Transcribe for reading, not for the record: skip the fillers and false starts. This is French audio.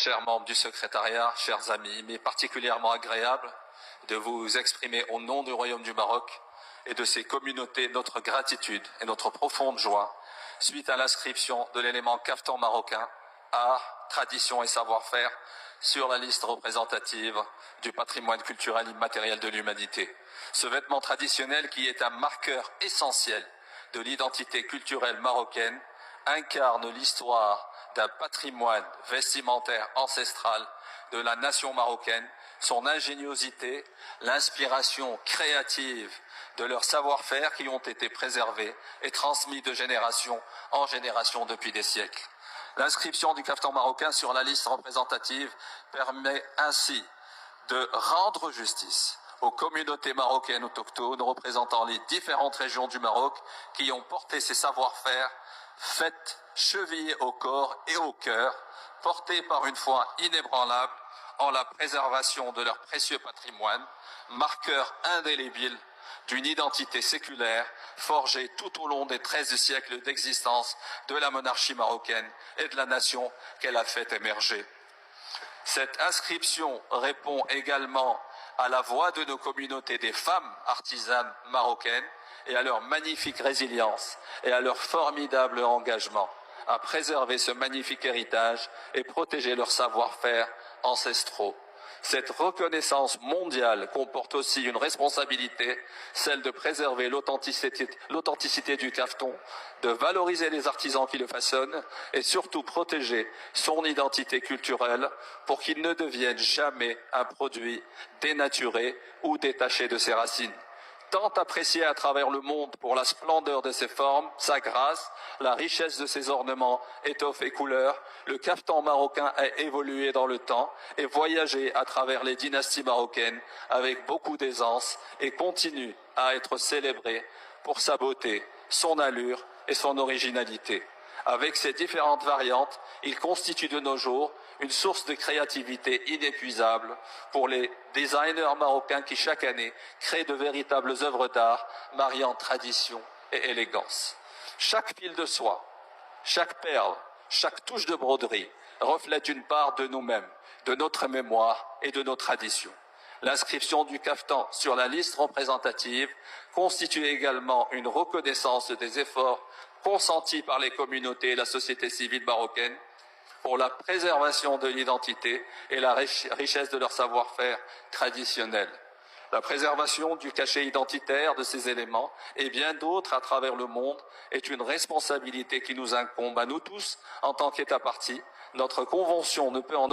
chers membres du secrétariat, chers amis, mais particulièrement agréable de vous exprimer au nom du Royaume du Maroc et de ses communautés notre gratitude et notre profonde joie suite à l'inscription de l'élément caftan marocain, art, tradition et savoir-faire sur la liste représentative du patrimoine culturel immatériel de l'humanité. Ce vêtement traditionnel, qui est un marqueur essentiel de l'identité culturelle marocaine, incarne l'histoire d'un patrimoine vestimentaire ancestral de la nation marocaine, son ingéniosité, l'inspiration créative de leurs savoir-faire qui ont été préservés et transmis de génération en génération depuis des siècles. L'inscription du caftan marocain sur la liste représentative permet ainsi de rendre justice aux communautés marocaines autochtones représentant les différentes régions du Maroc qui ont porté ces savoir-faire, faits chevillés au corps et au cœur, portés par une foi inébranlable en la préservation de leur précieux patrimoine, marqueur indélébile d'une identité séculaire forgée tout au long des 13 siècles d'existence de la monarchie marocaine et de la nation qu'elle a fait émerger. Cette inscription répond également à la voix de nos communautés des femmes artisanes marocaines et à leur magnifique résilience et à leur formidable engagement à préserver ce magnifique héritage et protéger leurs savoir-faire ancestraux. Cette reconnaissance mondiale comporte aussi une responsabilité, celle de préserver l'authenticité du caftan, de valoriser les artisans qui le façonnent et surtout protéger son identité culturelle pour qu'il ne devienne jamais un produit dénaturé ou détaché de ses racines. Tant apprécié à travers le monde pour la splendeur de ses formes, sa grâce, la richesse de ses ornements, étoffes et couleurs, le caftan marocain a évolué dans le temps et voyagé à travers les dynasties marocaines avec beaucoup d'aisance et continue à être célébré pour sa beauté, son allure et son originalité. Avec ses différentes variantes, il constitue de nos jours une source de créativité inépuisable pour les designers marocains qui chaque année créent de véritables œuvres d'art mariant tradition et élégance. Chaque fil de soie, chaque perle, chaque touche de broderie reflète une part de nous-mêmes, de notre mémoire et de nos traditions. L'inscription du caftan sur la liste représentative constitue également une reconnaissance des efforts consentis par les communautés et la société civile marocaine pour la préservation de l'identité et la richesse de leur savoir-faire traditionnel. La préservation du cachet identitaire de ces éléments et bien d'autres à travers le monde est une responsabilité qui nous incombe à nous tous en tant qu'État partie. Notre convention ne peut en